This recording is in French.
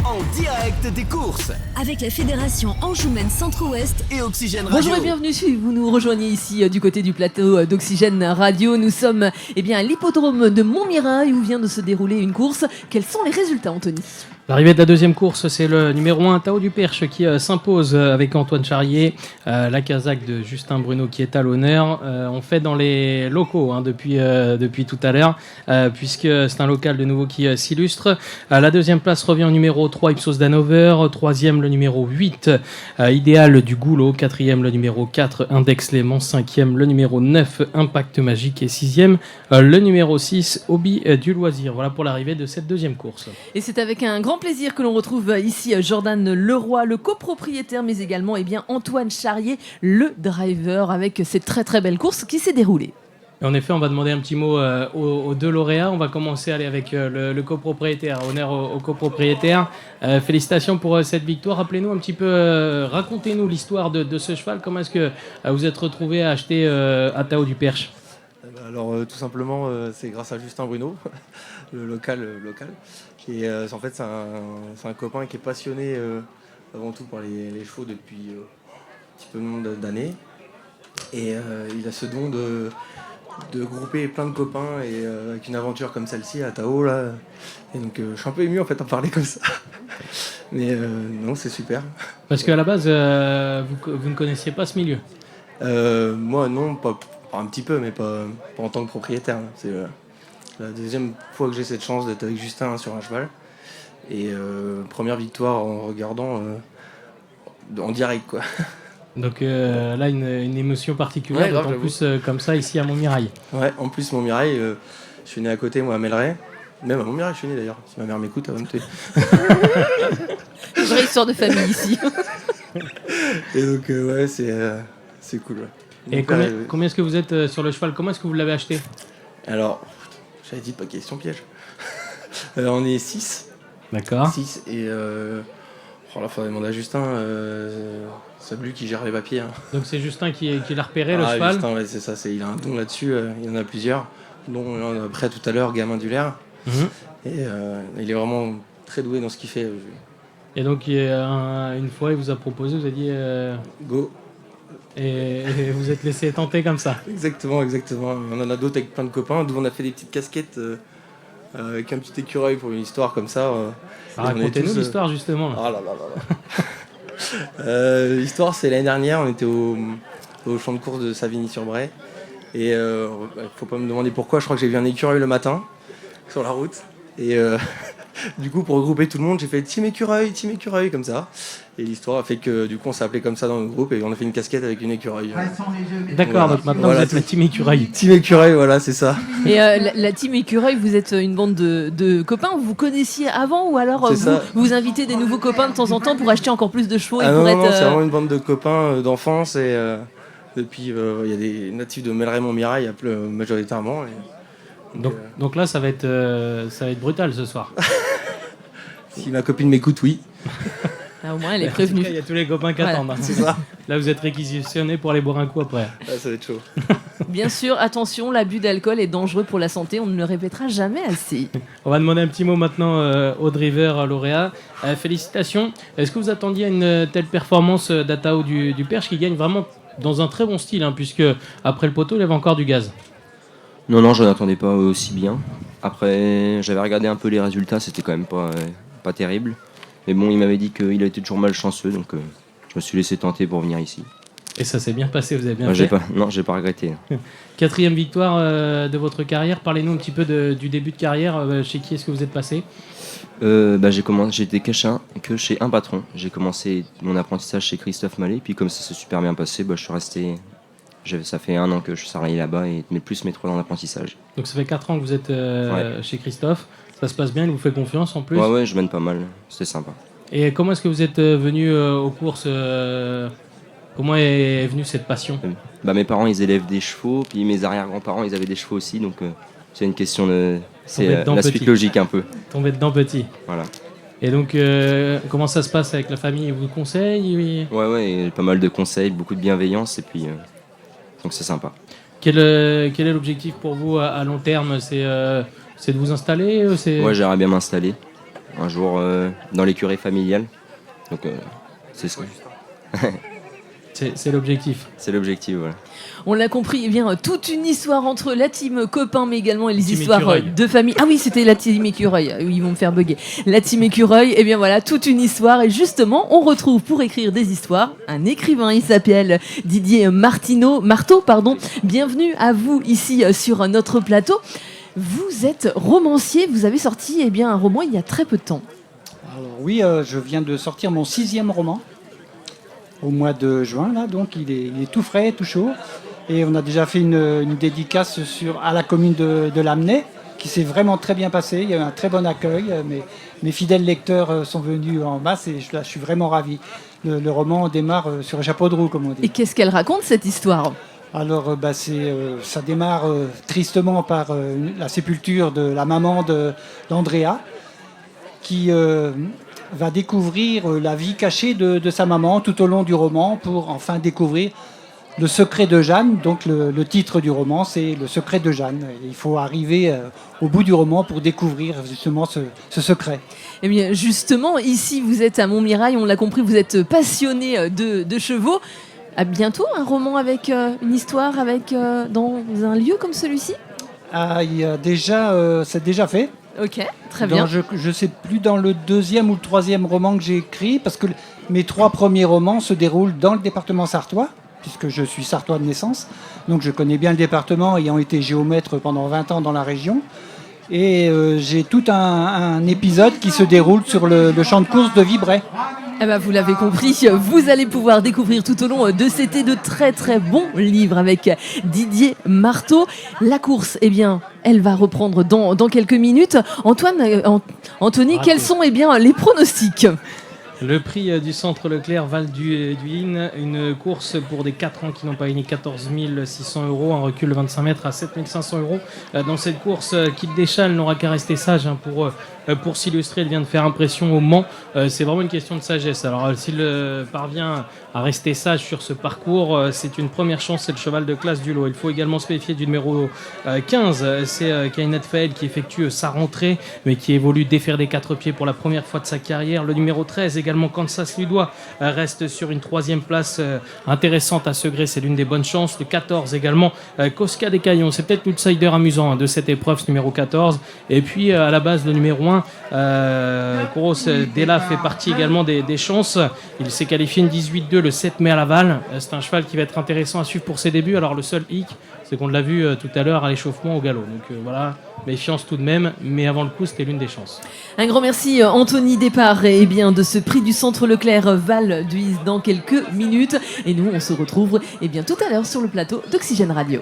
en direct des courses. Avec la Fédération Anjoumen Centre-Ouest et Oxygène Radio. Bonjour et bienvenue si vous nous rejoignez ici du côté du plateau d'Oxygène Radio. Nous sommes à l'hippodrome de Montmirail où vient de se dérouler une course. Quels sont les résultats, Anthony ? L'arrivée de la deuxième course, c'est le numéro 1, Tao du Perche, qui s'impose avec Antoine Charrier. La Kazakh de Justin Bruno qui est à l'honneur. On fait dans les locaux depuis tout à l'heure, puisque c'est un local de nouveau qui s'illustre. La deuxième place revient au numéro 3, Ipsos d'Hanover. Troisième, le numéro 8, Idéal du Goulot. Quatrième, le numéro 4, Index Léman. Cinquième, le numéro 9, Impact Magique. Et sixième, le numéro 6, Hobby du Loisir. Voilà pour l'arrivée de cette deuxième course. Et c'est avec un grand plaisir que l'on retrouve ici Jordan Leroy, le copropriétaire, mais également Antoine Charrier, le driver, avec cette très très belle course qui s'est déroulée. Et en effet, on va demander un petit mot aux deux lauréats. On va commencer avec le copropriétaire. Honneur au copropriétaire. Félicitations pour cette victoire. Rappelez-nous un petit peu, racontez-nous l'histoire de ce cheval. Comment est-ce que vous êtes retrouvé à acheter à Tao du Perche ? Alors tout simplement, c'est grâce à Justin Bruno, le local. Et en fait, c'est un copain qui est passionné avant tout par les chevaux depuis un petit peu d'années. Et il a ce don de grouper plein de copains et avec une aventure comme celle-ci à Tao là. Et donc je suis un peu ému en fait en parler comme ça. Mais non, c'est super. Parce qu'à la base, vous ne connaissiez pas ce milieu. Moi non, pas un petit peu, mais pas en tant que propriétaire. C'est la deuxième fois que j'ai cette chance d'être avec Justin sur un cheval. Et première victoire en regardant en direct, quoi. Donc là, une émotion particulière, ouais, grave, d'autant plus comme ça, ici à Montmirail. Ouais, en plus, Montmirail, je suis né à côté, moi, à Melleray. Même à Montmirail, je suis né d'ailleurs. Si ma mère m'écoute, elle va me tuer. Une vraie histoire de famille ici. Et donc, ouais, c'est cool. Ouais. Et combien est-ce que vous êtes sur le cheval ? Comment est-ce que vous l'avez acheté ? Alors, j'avais dit pas question piège. On est 6. D'accord. 6 et là, il faudrait demander à Justin, c'est lui qui gère les papiers. Hein. Donc c'est Justin qui l'a repéré, le cheval ? Justin, ouais, c'est ça, il a un don là-dessus, il y en a plusieurs, dont après tout à l'heure, Gamin du Lair. Et il est vraiment très doué dans ce qu'il fait. Et donc une fois, il vous a proposé, vous a dit go. Et vous êtes laissé tenter comme ça. Exactement. On en a d'autres avec plein de copains, d'où on a fait des petites casquettes avec un petit écureuil pour une histoire comme ça. Racontez-nous l'histoire justement. Ah là. L'histoire, c'est l'année dernière, on était au champ de course de Savigny-sur-Bray. Et faut pas me demander pourquoi, je crois que j'ai vu un écureuil le matin sur la route. Et du coup, pour regrouper tout le monde, j'ai fait team écureuil, comme ça. Et l'histoire a fait que du coup, on s'est appelé comme ça dans le groupe et on a fait une casquette avec une écureuil. D'accord, donc maintenant vous êtes la team écureuil. Team écureuil, voilà, c'est ça. Et la team écureuil, vous êtes une bande de copains, vous vous connaissiez avant ou alors vous invitez des nouveaux copains de temps en temps pour acheter encore plus de chevaux non, c'est vraiment une bande de copains d'enfance et depuis il y a des natifs de Melleray-Montmirail majoritairement. Et, donc là, ça va être brutal ce soir. Si ma copine m'écoute, oui. Au moins, elle est prévenue. Il y a tous les copains qui attendent. C'est ça. Là, vous êtes réquisitionnés pour aller boire un coup après. Ça va être chaud. Bien sûr, attention, l'abus d'alcool est dangereux pour la santé. On ne le répétera jamais assez. On va demander un petit mot maintenant au driver lauréat. Félicitations. Est-ce que vous attendiez à une telle performance d'Atao du Perche qui gagne vraiment dans un très bon style, puisque après le poteau, il avait encore du gaz? Non, je n'attendais pas aussi bien. Après, j'avais regardé un peu les résultats, c'était quand même pas terrible. Mais bon, il m'avait dit qu'il a été toujours malchanceux, donc je me suis laissé tenter pour venir ici. Et ça s'est bien passé, vous avez bien fait. J'ai pas regretté. 4e victoire de votre carrière. Parlez-nous un petit peu du début de carrière. Chez qui est-ce que vous êtes passé ? J'étais que chez un patron. J'ai commencé mon apprentissage chez Christophe Mallet, puis comme ça s'est super bien passé, je suis resté. Ça fait 1 an que je suis salarié là-bas et plus mes 3 ans d'apprentissage. Donc ça fait 4 ans que vous êtes chez Christophe. Ça se passe bien, il vous fait confiance en plus ? Ouais, je mène pas mal, c'est sympa. Et comment est-ce que vous êtes venu aux courses Comment est venue cette passion ? Mes parents, ils élèvent des chevaux, puis mes arrière-grands-parents, ils avaient des chevaux aussi, donc c'est une question de... C'est la suite logique un peu. Tomber dedans petit. Voilà. Et donc, comment ça se passe avec la famille ? Ils vous conseillent ? Ouais, pas mal de conseils, beaucoup de bienveillance, et puis... donc c'est sympa. Quel est l'objectif pour vous à long terme ? C'est de vous installer ? Ouais, j'aimerais bien m'installer. un jour dans l'écurie familiale. Donc c'est ça. C'est l'objectif. C'est l'objectif, voilà. On l'a compris, eh bien, toute une histoire entre la team copain, mais également les Team histoires écureuil. de famille. Ah oui, c'était la team écureuil. Ils vont me faire bugger. La team écureuil, eh bien voilà, toute une histoire. Et justement, on retrouve pour écrire des histoires un écrivain. Il s'appelle Didier Marteau. Bienvenue à vous ici sur notre plateau. Vous êtes romancier. Vous avez sorti un roman il y a très peu de temps. Alors oui, je viens de sortir mon 6e roman au mois de juin, là, donc il est tout frais, tout chaud. Et on a déjà fait une dédicace à la commune de Lamennais, qui s'est vraiment très bien passée. Il y a eu un très bon accueil. Mes fidèles lecteurs sont venus en masse et je suis vraiment ravi. Le roman démarre sur un chapeau de roue, comme on dit. Et qu'est-ce qu'elle raconte, cette histoire ? Alors, ça démarre tristement par la sépulture de la maman d'Andrea, qui va découvrir la vie cachée de sa maman tout au long du roman pour enfin découvrir le secret de Jeanne. Donc le titre du roman, c'est Le secret de Jeanne. Il faut arriver au bout du roman pour découvrir justement ce secret. Eh bien, justement, ici, vous êtes à Montmirail, on l'a compris, vous êtes passionné de chevaux. À bientôt, un roman avec une histoire dans un lieu comme celui-ci ? C'est déjà fait. Ok, très bien. Je ne sais plus dans le 2e ou le 3e roman que j'ai écrit, parce que mes 3 premiers romans se déroulent dans le département sarthois, puisque je suis sarthois de naissance. Donc je connais bien le département, ayant été géomètre pendant 20 ans dans la région. Et j'ai tout un épisode qui se déroule sur le champ de course de Vibray. Eh ben, vous l'avez compris, vous allez pouvoir découvrir tout au long de cet été de très très bons livres avec Didier Marteau. La course, elle va reprendre dans quelques minutes. Anthony, quels sont les pronostics ? Le prix du centre Leclerc Val du Inn, une course pour des 4 ans qui n'ont pas gagné, 14 600 €, un recul de 25 mètres à 7 500 €. Dans cette course, Kit Deschal n'aura qu'à rester sage pour s'illustrer. Il vient de faire impression au Mans. C'est vraiment une question de sagesse. Alors s'il parvient à rester sage sur ce parcours, c'est une première chance, c'est le cheval de classe du lot. Il faut également se méfier du numéro 15, c'est Kainet Faël qui effectue sa rentrée, mais qui évolue défaire des 4 pieds pour la première fois de sa carrière. Le numéro 13 également, Kansas Ludois, reste sur une 3e place intéressante à Segré, c'est l'une des bonnes chances. Le 14 également, Cosca des Caillons, c'est peut-être l'outsider amusant de cette épreuve, ce numéro 14. Et puis à la base, le numéro 1, Coros Della fait partie également des chances. Il s'est qualifié une 18-2 le 7 mai à Laval. C'est un cheval qui va être intéressant à suivre pour ses débuts. Alors le seul hic, c'est qu'on l'a vu tout à l'heure à l'échauffement au galop. Donc voilà, méfiance tout de même, mais avant le coup, c'était l'une des chances. Un grand merci Anthony, départ de ce prix du centre Leclerc Val d'Huys dans quelques minutes. Et nous, on se retrouve tout à l'heure sur le plateau d'Oxygène Radio.